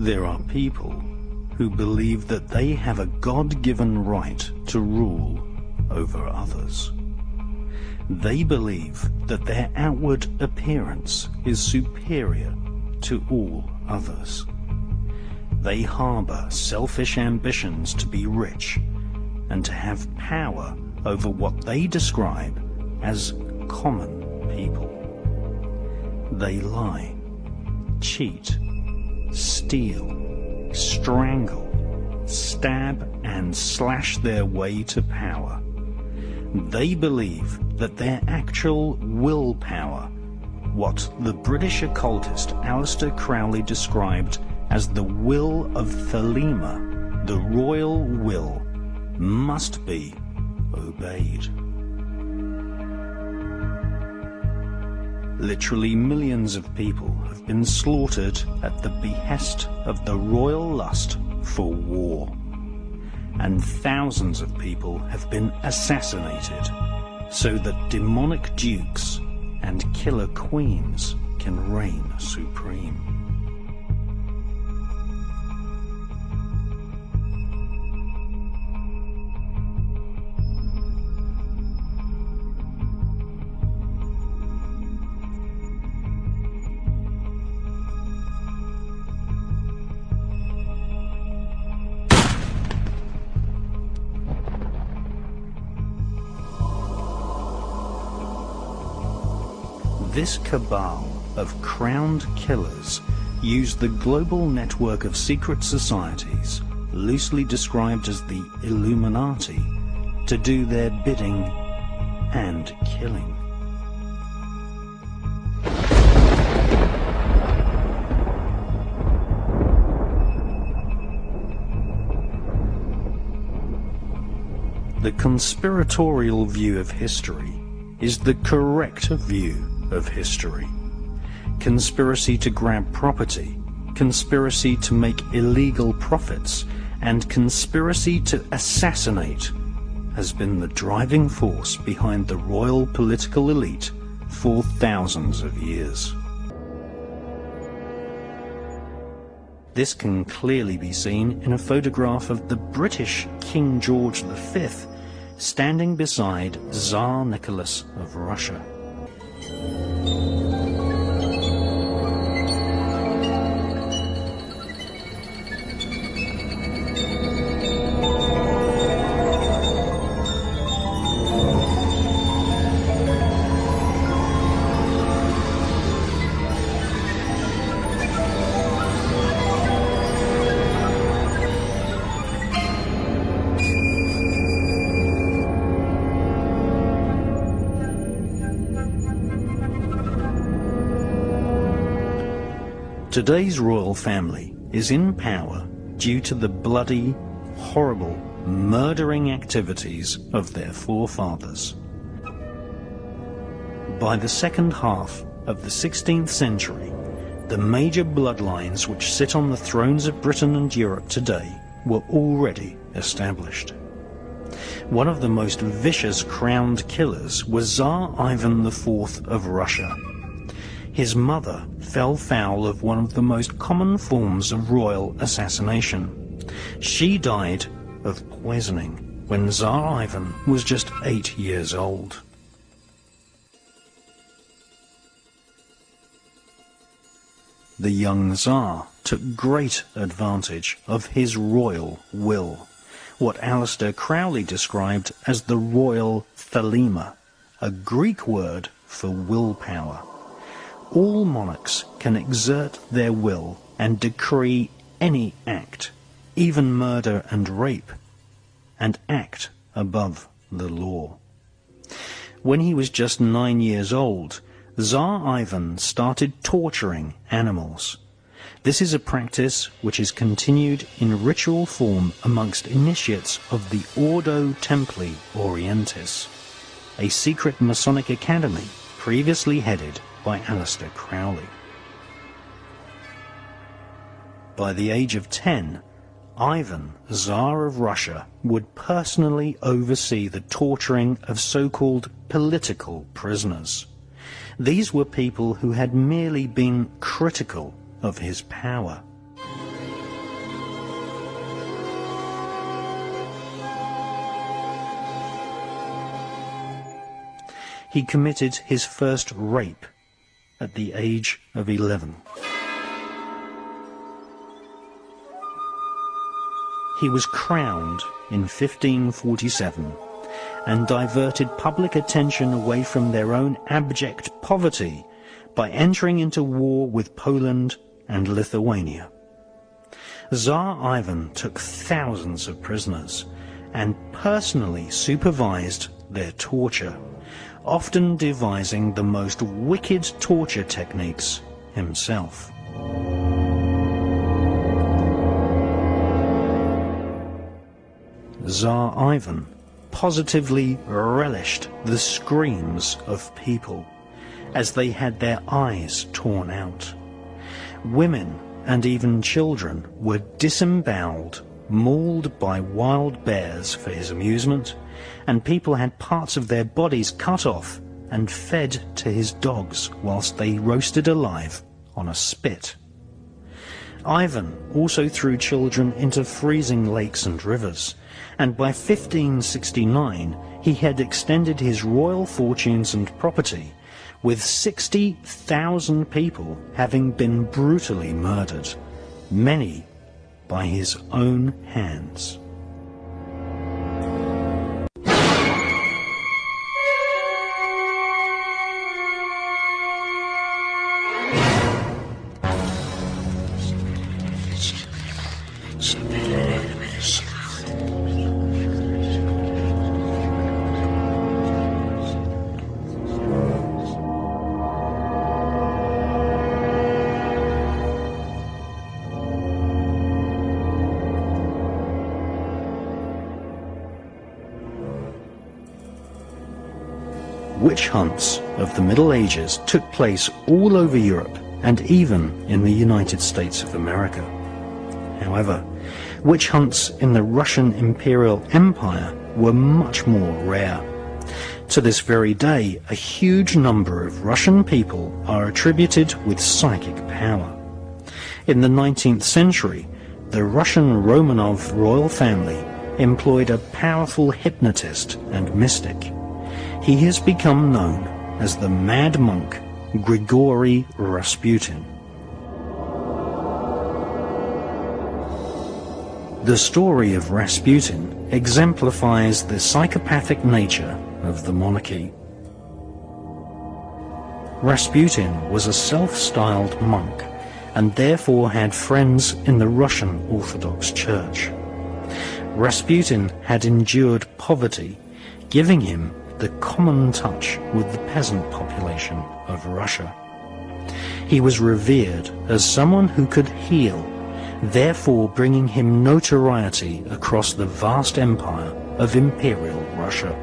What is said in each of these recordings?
There are people who believe that they have a God-given right to rule over others. They believe that their outward appearance is superior to all others. They harbor selfish ambitions to be rich and to have power over what they describe as common people. They lie, cheat, steal, strangle, stab and slash their way to power. They believe that their actual willpower, what the British occultist Aleister Crowley described as the will of Thelema, the royal will, must be obeyed. Literally millions of people have been slaughtered at the behest of the royal lust for war. And thousands of people have been assassinated so that demonic dukes and killer queens can reign supreme. This cabal of crowned killers use the global network of secret societies, loosely described as the Illuminati, to do their bidding and killing. The conspiratorial view of history is the correct view of history. Conspiracy to grab property, conspiracy to make illegal profits, and conspiracy to assassinate has been the driving force behind the royal political elite for thousands of years. This can clearly be seen in a photograph of the British King George V standing beside Tsar Nicholas of Russia. Today's royal family is in power due to the bloody, horrible, murdering activities of their forefathers. By the second half of the 16th century, the major bloodlines which sit on the thrones of Britain and Europe today were already established. One of the most vicious crowned killers was Tsar Ivan IV of Russia. His mother fell foul of one of the most common forms of royal assassination. She died of poisoning when Tsar Ivan was just 8 years old. The young Tsar took great advantage of his royal will, what Aleister Crowley described as the royal thelema, a Greek word for willpower. All monarchs can exert their will and decree any act, even murder and rape, and act above the law. When he was just 9 years old, Tsar Ivan started torturing animals. This is a practice which is continued in ritual form amongst initiates of the Ordo Templi Orientis, a secret Masonic academy previously headed by Aleister Crowley. By the age of 10, Ivan, Tsar of Russia, would personally oversee the torturing of so-called political prisoners. These were people who had merely been critical of his power. he committed his first rape at the age of 11. He was crowned in 1547 and diverted public attention away from their own abject poverty by entering into war with Poland and Lithuania. Tsar Ivan took thousands of prisoners and personally supervised their torture, often devising the most wicked torture techniques himself. Tsar Ivan positively relished the screams of people as they had their eyes torn out. Women and even children were disemboweled, mauled by wild bears for his amusement, and people had parts of their bodies cut off and fed to his dogs whilst they roasted alive on a spit. Ivan also threw children into freezing lakes and rivers, and by 1569 he had extended his royal fortunes and property, with 60,000 people having been brutally murdered, many by his own hands. Witch hunts of the Middle Ages took place all over Europe and even in the United States of America. However, witch hunts in the Russian Imperial Empire were much more rare. To this very day, a huge number of Russian people are attributed with psychic power. In the 19th century, the Russian Romanov royal family employed a powerful hypnotist and mystic. He has become known as the Mad Monk Grigory Rasputin. The story of Rasputin exemplifies the psychopathic nature of the monarchy. Rasputin was a self-styled monk and therefore had friends in the Russian Orthodox Church. Rasputin had endured poverty, giving him the common touch with the peasant population of Russia. He was revered as someone who could heal, therefore bringing him notoriety across the vast empire of Imperial Russia.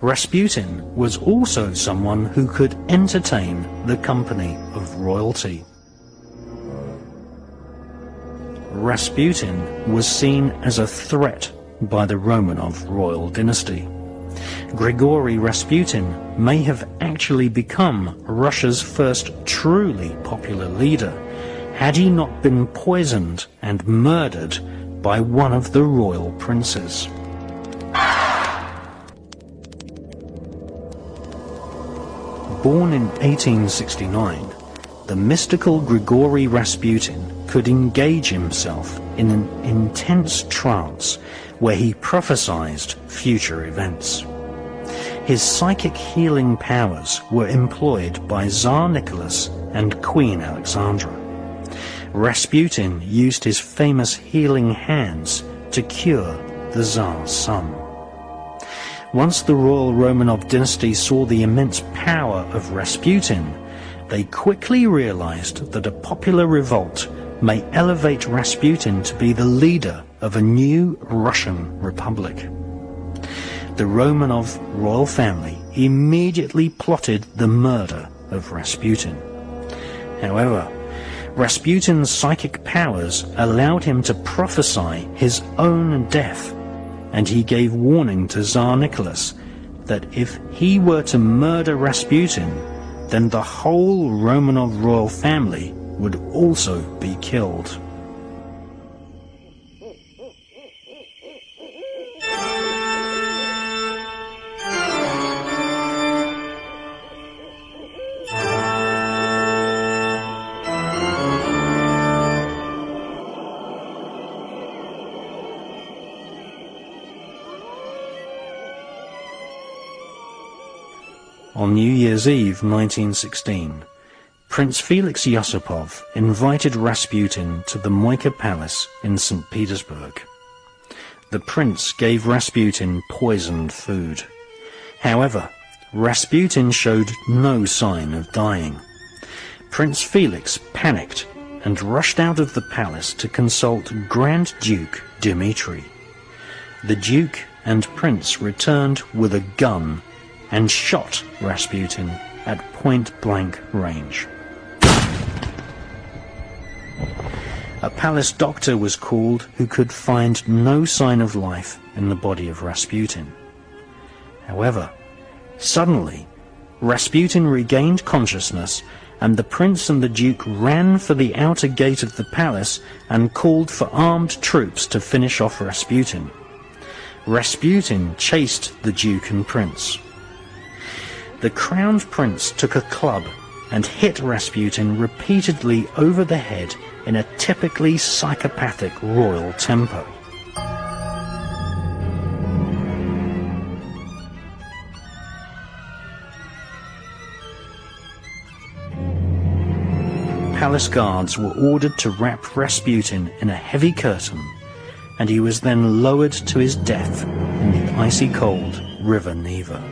Rasputin was also someone who could entertain the company of royalty. Rasputin was seen as a threat by the Romanov royal dynasty. Grigory Rasputin may have actually become Russia's first truly popular leader had he not been poisoned and murdered by one of the royal princes. Born in 1869, the mystical Grigory Rasputin could engage himself in an intense trance where he prophesied future events. His psychic healing powers were employed by Tsar Nicholas and Queen Alexandra. Rasputin used his famous healing hands to cure the Tsar's son. Once the royal Romanov dynasty saw the immense power of Rasputin, they quickly realized that a popular revolt may elevate Rasputin to be the leader of a new Russian republic. The Romanov royal family immediately plotted the murder of Rasputin. However, Rasputin's psychic powers allowed him to prophesy his own death, and he gave warning to Tsar Nicholas that if he were to murder Rasputin, then the whole Romanov royal family would also be killed. On New Year's Eve 1916, Prince Felix Yusupov invited Rasputin to the Moika Palace in St. Petersburg. The prince gave Rasputin poisoned food. However, Rasputin showed no sign of dying. Prince Felix panicked and rushed out of the palace to consult Grand Duke Dmitri. The Duke and Prince returned with a gun and shot Rasputin at point-blank range. A palace doctor was called who could find no sign of life in the body of Rasputin. However, suddenly, Rasputin regained consciousness, and the prince and the duke ran for the outer gate of the palace and called for armed troops to finish off Rasputin. Rasputin chased the duke and prince. The crowned prince took a club and hit Rasputin repeatedly over the head in a typically psychopathic royal tempo. Palace guards were ordered to wrap Rasputin in a heavy curtain, and he was then lowered to his death in the icy cold River Neva.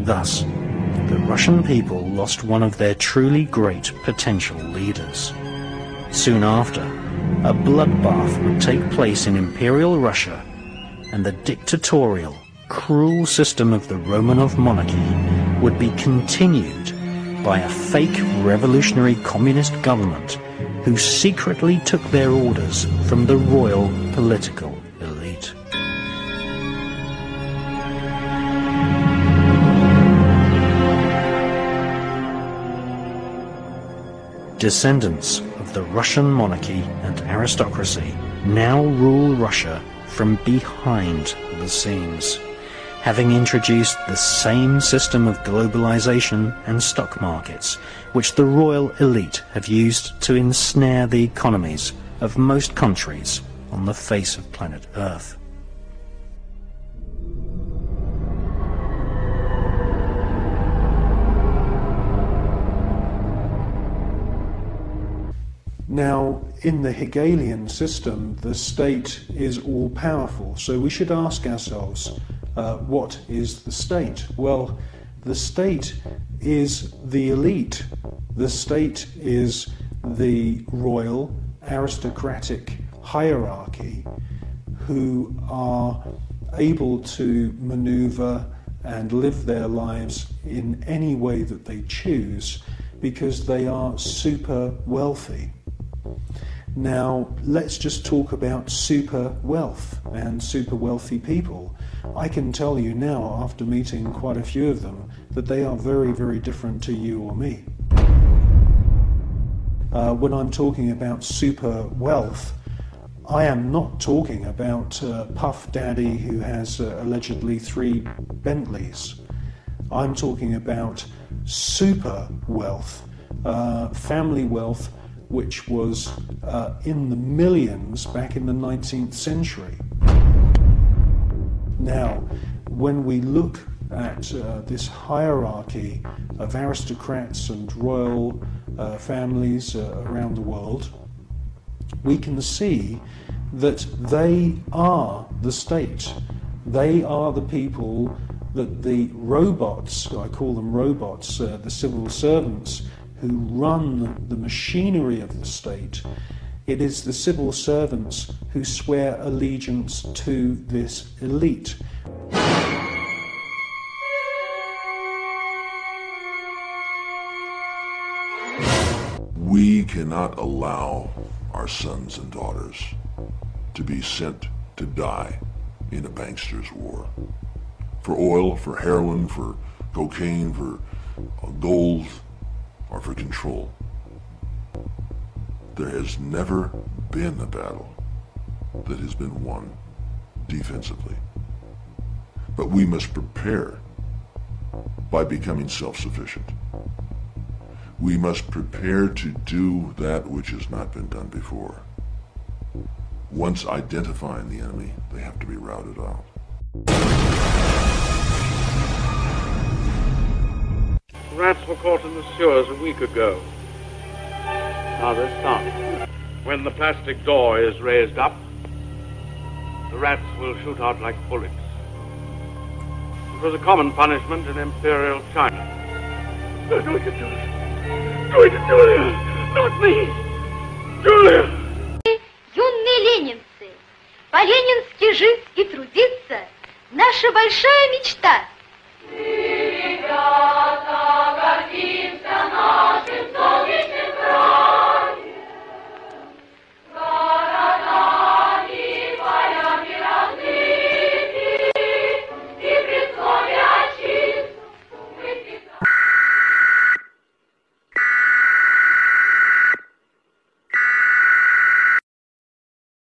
Thus, the Russian people lost one of their truly great potential leaders. Soon after, a bloodbath would take place in Imperial Russia, and the dictatorial, cruel system of the Romanov monarchy would be continued by a fake revolutionary communist government who secretly took their orders from the royal political elite. Descendants of the Russian monarchy and aristocracy now rule Russia from behind the scenes, having introduced the same system of globalization and stock markets which the royal elite have used to ensnare the economies of most countries on the face of planet Earth. Now, in the Hegelian system, the state is all-powerful, so we should ask ourselves, what is the state? Well, the state is the elite. The state is the royal, aristocratic hierarchy who are able to maneuver and live their lives in any way that they choose because they are super wealthy. Now, let's just talk about super wealth and super wealthy people. I can tell you now, after meeting quite a few of them, that they are very, very different to you or me. When I'm talking about super wealth, I am not talking about Puff Daddy who has allegedly 3 Bentleys. I'm talking about super wealth, family wealth, which was in the millions back in the 19th century. Now, when we look at this hierarchy of aristocrats and royal families around the world, we can see that they are the state. They are the people that the robots, I call them robots, the civil servants, who run the machinery of the state. It is the civil servants who swear allegiance to this elite. We cannot allow our sons and daughters to be sent to die in a bankster's war. For oil, for heroin, for cocaine, for gold, or for control. There has never been a battle that has been won defensively. But we must prepare by becoming self-sufficient. We must prepare to do that which has not been done before. Once identifying the enemy, they have to be routed out. Rats were caught in the sewers a week ago. Now they're starving. When the plastic door is raised up, the rats will shoot out like bullets. It was a common punishment in Imperial China. Do it, Julia! Do it, Julia! Not me! Julia! Юные ленинцы, по-ленински жить и трудиться — наша большая мечта.